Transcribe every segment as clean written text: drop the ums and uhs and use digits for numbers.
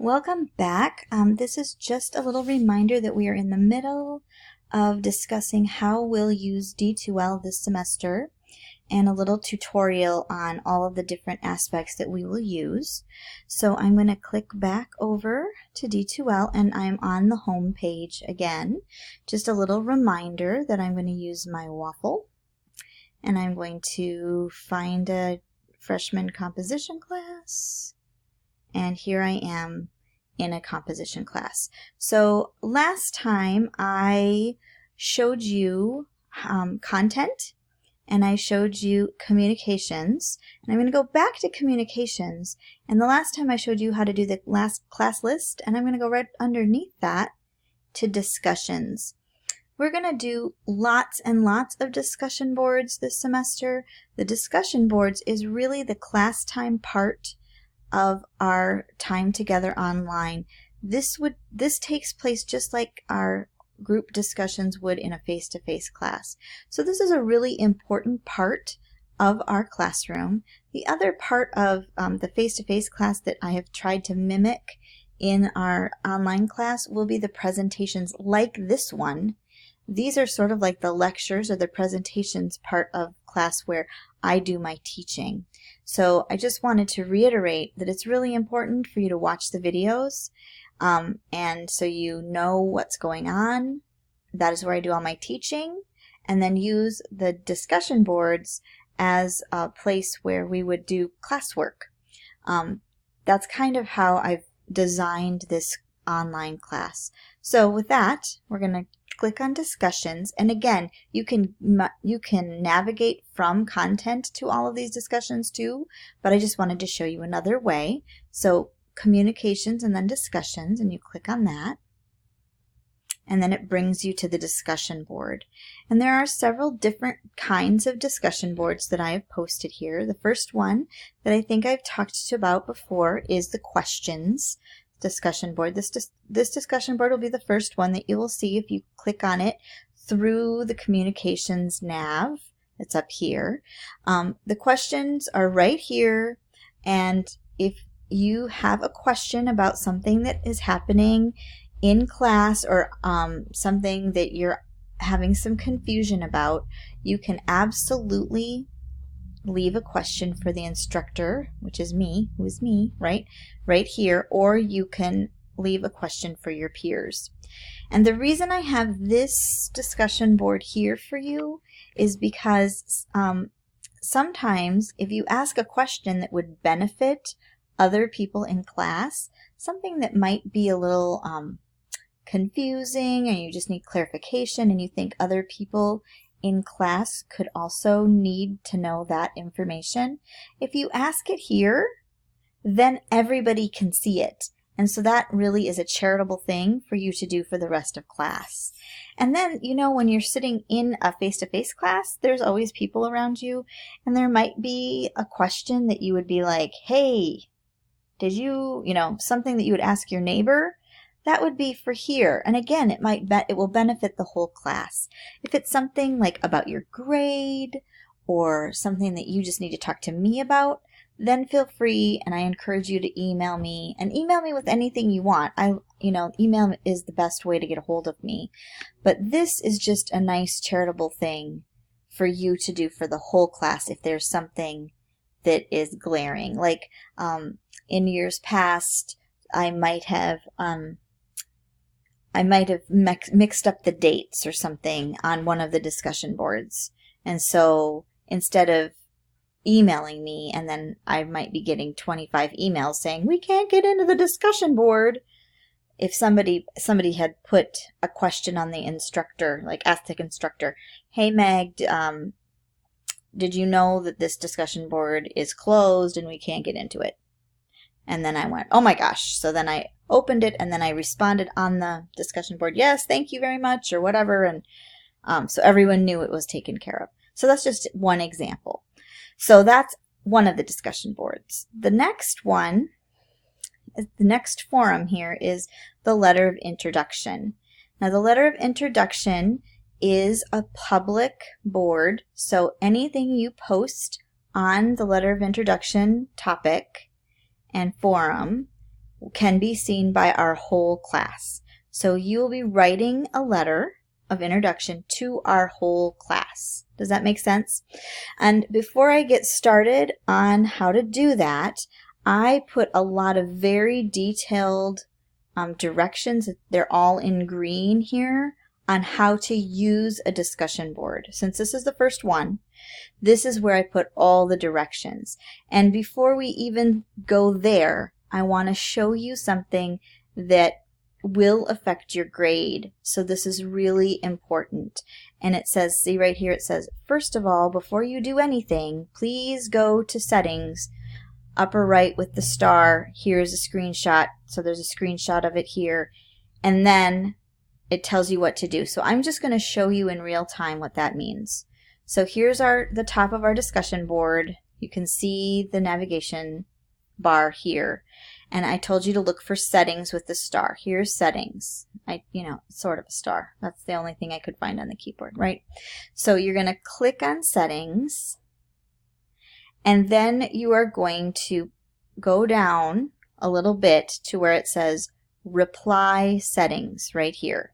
Welcome back. This is just a little reminder that we are in the middle of discussing how we'll use D2L this semester and a little tutorial on all of the different aspects that we will use. So I'm going to click back over to D2L and I'm on the home page again. Just a little reminder that I'm going to use my waffle and I'm going to find a freshman composition class. And here I am in a composition class. So last time I showed you content and I showed you communications, and I'm going to go back to communications, and the last time I showed you how to do the last class list, and I'm going to go right underneath that to discussions. We're going to do lots and lots of discussion boards this semester. The discussion boards is really the class time part of our time together online. This takes place just like our group discussions would in a face-to-face class. So this is a really important part of our classroom. The other part of the face-to-face class that I have tried to mimic in our online class will be the presentations like this one. These are sort of like the lectures or the presentations part of class where I do my teaching. So I just wanted to reiterate that it's really important for you to watch the videos and so you know what's going on. That is where I do all my teaching, and then use the discussion boards as a place where we would do classwork. That's kind of how I've designed this online class. So with that, we're going to click on discussions, and again, you can navigate from content to all of these discussions too, but I just wanted to show you another way. So communications and then discussions, and you click on that, and then it brings you to the discussion board. And there are several different kinds of discussion boards that I have posted here. The first one that I think I've talked about before is the questions discussion board. This discussion board will be the first one that you will see if you click on it through the communications nav that's up here. The questions are right here, and if you have a question about something that is happening in class or something that you're having some confusion about, you can absolutely leave a question for the instructor, which is me, who is me, right here, or you can leave a question for your peers. And the reason I have this discussion board here for you is because sometimes if you ask a question that would benefit other people in class, something that might be a little confusing and you just need clarification and you think other people in class could also need to know that information, if you ask it here, then everybody can see it. And so that really is a charitable thing for you to do for the rest of class. And then, you know, when you're sitting in a face-to-face class, there's always people around you, and there might be a question that you would be like, hey, did you know, something that you would ask your neighbor. That would be for here. And again, it will benefit the whole class. If it's something like about your grade or something that you just need to talk to me about, then feel free, and I encourage you to email me, and email me with anything you want. Email is the best way to get a hold of me. But this is just a nice charitable thing for you to do for the whole class if there's something that is glaring. Like in years past, I might have mixed up the dates or something on one of the discussion boards. And so instead of emailing me, and then I might be getting 25 emails saying, we can't get into the discussion board. If somebody had put a question on the instructor, like asked the instructor, hey Meg, did you know that this discussion board is closed and we can't get into it? And then I went, oh my gosh. So then I opened it and then I responded on the discussion board, yes, thank you very much, or whatever. And so everyone knew it was taken care of. So that's just one example. So that's one of the discussion boards. The next one, the next forum here is the letter of introduction. Now the letter of introduction is a public board. So anything you post on the letter of introduction topic and forum can be seen by our whole class. So you will be writing a letter of introduction to our whole class. Does that make sense? And before I get started on how to do that, I put a lot of very detailed directions. They're all in green here on how to use a discussion board. Since this is the first one, this is where I put all the directions. And before we even go there, I want to show you something that will affect your grade. So this is really important. And it says, see right here, it says, first of all, before you do anything, please go to settings, upper right with the star. Here's a screenshot. So there's a screenshot of it here. And then it tells you what to do. So I'm just going to show you in real time what that means. So here's the top of our discussion board. You can see the navigation bar here. And I told you to look for settings with the star. Here's settings. Sort of a star. That's the only thing I could find on the keyboard, right? So you're going to click on settings. And then you are going to go down a little bit to where it says reply settings right here.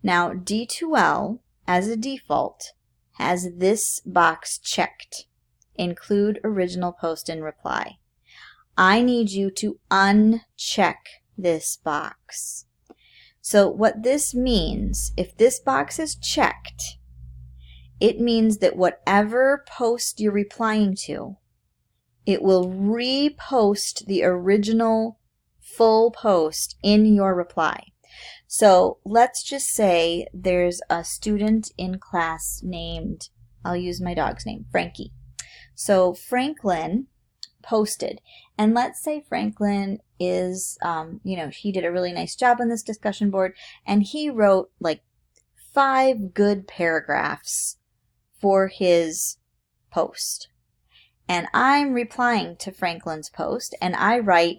Now D2L as a default has this box checked. Include original post in reply. I need you to uncheck this box. So what this means, if this box is checked, it means that whatever post you're replying to, it will repost the original full post in your reply. So let's just say there's a student in class named, I'll use my dog's name, Frankie. So Franklin posted, and let's say Franklin is, he did a really nice job on this discussion board, and he wrote like 5 good paragraphs for his post. And I'm replying to Franklin's post, and I write,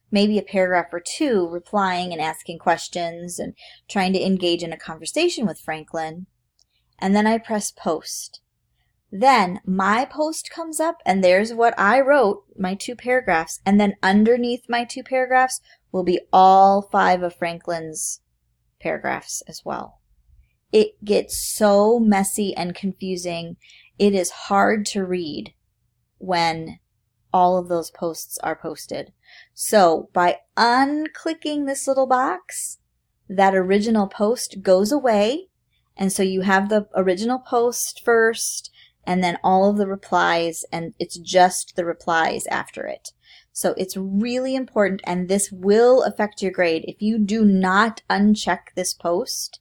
maybe a paragraph or 2 replying and asking questions and trying to engage in a conversation with Franklin. And then I press post. Then my post comes up and there's what I wrote, my 2 paragraphs, and then underneath my 2 paragraphs will be all 5 of Franklin's paragraphs as well. It gets so messy and confusing. It is hard to read when all of those posts are posted. So by unclicking this little box, that original post goes away, and so you have the original post first, and then all of the replies, and it's just the replies after it. So it's really important, and this will affect your grade. If you do not uncheck this post,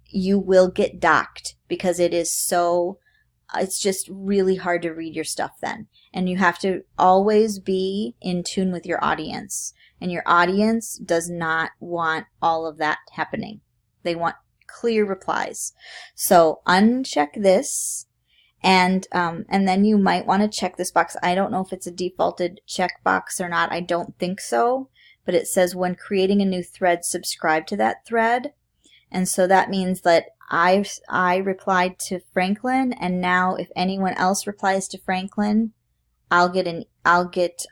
you will get docked because it's just really hard to read your stuff then. And you have to always be in tune with your audience. And your audience does not want all of that happening. They want clear replies. So uncheck this. And then you might want to check this box. I don't know if it's a defaulted checkbox or not. I don't think so. But it says when creating a new thread, subscribe to that thread. And so that means that I replied to Franklin, and now if anyone else replies to Franklin, I'll get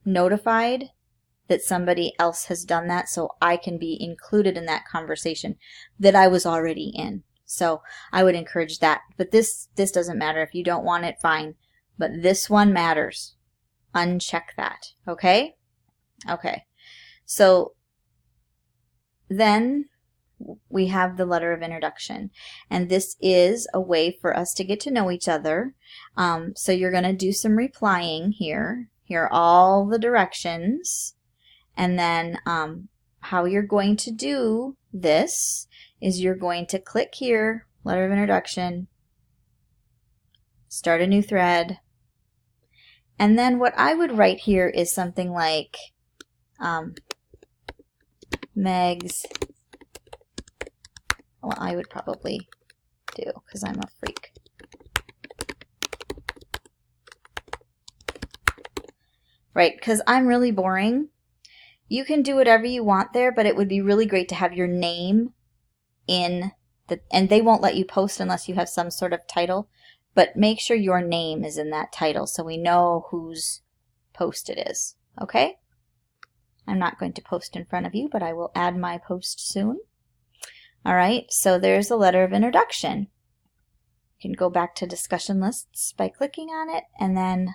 notified that somebody else has done that, so I can be included in that conversation that I was already in. So I would encourage that. But this doesn't matter. If you don't want it, fine. But this one matters. Uncheck that. Okay? Okay. So then we have the letter of introduction. And this is a way for us to get to know each other. So you're going to do some replying here. Here are all the directions. And then how you're going to do this is you're going to click here, letter of introduction, start a new thread. And then what I would write here is something like Meg's. Well, I would probably do because I'm a freak. Right, because I'm really boring. You can do whatever you want there, but it would be really great to have your name in the, and they won't let you post unless you have some sort of title, but make sure your name is in that title so we know whose post it is. Okay? I'm not going to post in front of you, but I will add my post soon. All right, so there's a letter of introduction. You can go back to discussion lists by clicking on it, and then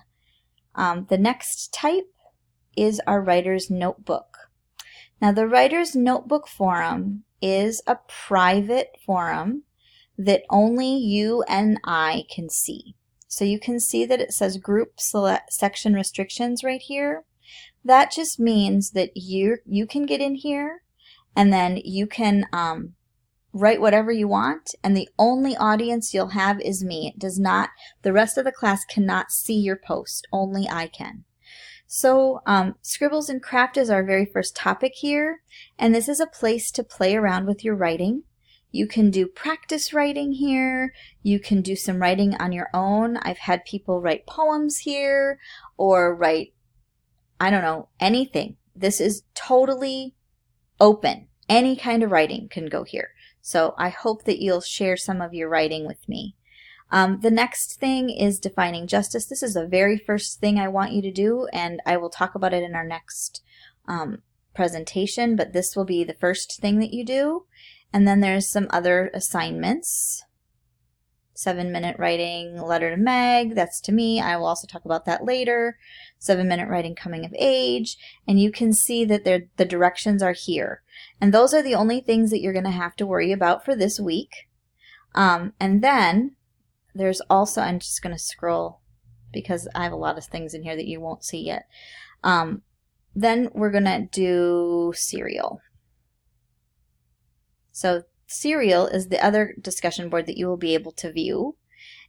the next type is our writer's notebook. Now, the writer's notebook forum is a private forum that only you and I can see. So you can see that it says group select section restrictions right here. That just means that you can get in here, and then you can write whatever you want, and the only audience you'll have is me. It does not, the rest of the class cannot see your post, only I can. So Scribbles and Craft is our very first topic here, and this is a place to play around with your writing. You can do practice writing here, you can do some writing on your own. I've had people write poems here, or write, I don't know, anything. This is totally open. Any kind of writing can go here. So I hope that you'll share some of your writing with me. The next thing is defining justice. This is the very first thing I want you to do, and I will talk about it in our next presentation, but this will be the first thing that you do. And then there's some other assignments. 7-minute writing letter to Meg, that's to me. I will also talk about that later. 7-minute writing coming of age. And you can see that the directions are here. And those are the only things that you're going to have to worry about for this week. And then there's also, I'm just going to scroll because I have a lot of things in here that you won't see yet. Then we're going to do serial. So serial is the other discussion board that you will be able to view.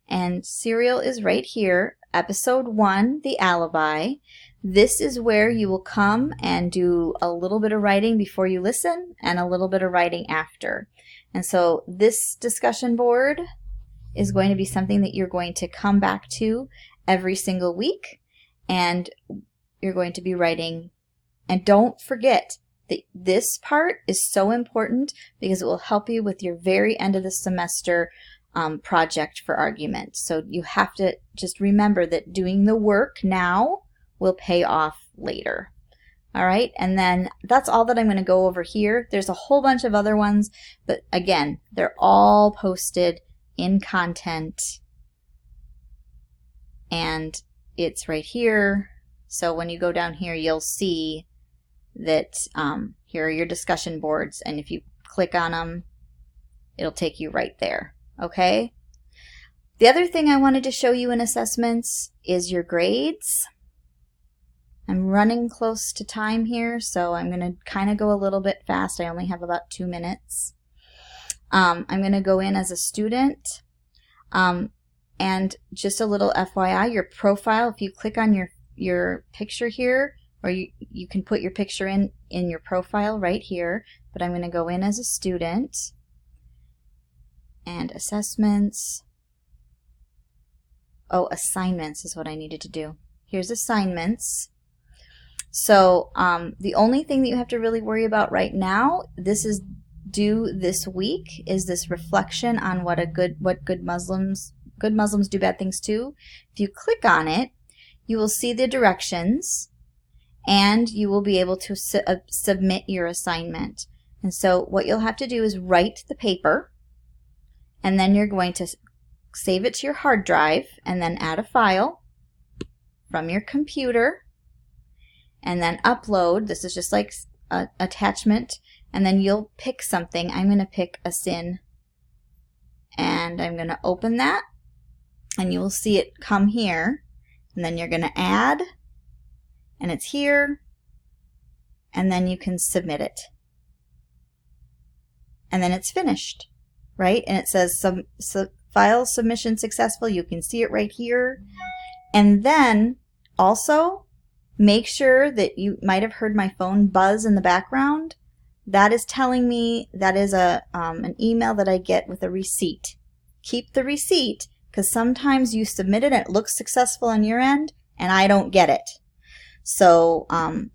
And serial is right here, episode 1, the alibi. This is where you will come and do a little bit of writing before you listen and a little bit of writing after. And so this discussion board is going to be something that you're going to come back to every single week, and you're going to be writing. And don't forget that this part is so important because it will help you with your very end of the semester project for argument. So you have to just remember that doing the work now will pay off later. All right, and then that's all that I'm going to go over here. There's a whole bunch of other ones, but again, they're all posted in content, and it's right here. So when you go down here, you'll see that here are your discussion boards, and if you click on them, it'll take you right there. Okay? The other thing I wanted to show you in assessments is your grades. I'm running close to time here, so I'm going to kind of go a little bit fast. I only have about 2 minutes. I'm going to go in as a student, and just a little FYI, your profile, if you click on your picture here, or you can put your picture in your profile right here, but I'm going to go in as a student, and assessments. Oh, assignments is what I needed to do. Here's assignments. So the only thing that you have to really worry about right now, this is due this week, is this reflection on what good Muslims do bad things too. If you click on it, you will see the directions, and you will be able to submit your assignment. And so what you'll have to do is write the paper, and then you're going to save it to your hard drive, and then add a file from your computer, and then upload. This is just like an attachment, and then you'll pick something. I'm going to pick a sin, and I'm going to open that, and you will see it come here, and then you're going to add, and it's here, and then you can submit it. And then it's finished, right? And it says file submission successful. You can see it right here. And then also make sure that you might have heard my phone buzz in the background. That is telling me that is an email that I get with a receipt. Keep the receipt, because sometimes you submit it and it looks successful on your end and I don't get it. So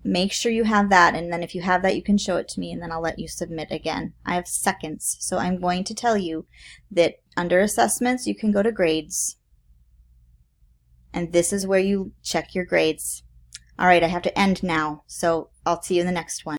make sure you have that, and then if you have that, you can show it to me, and then I'll let you submit again. I have seconds, so I'm going to tell you that under assessments, you can go to grades, and this is where you check your grades. All right, I have to end now, so I'll see you in the next one.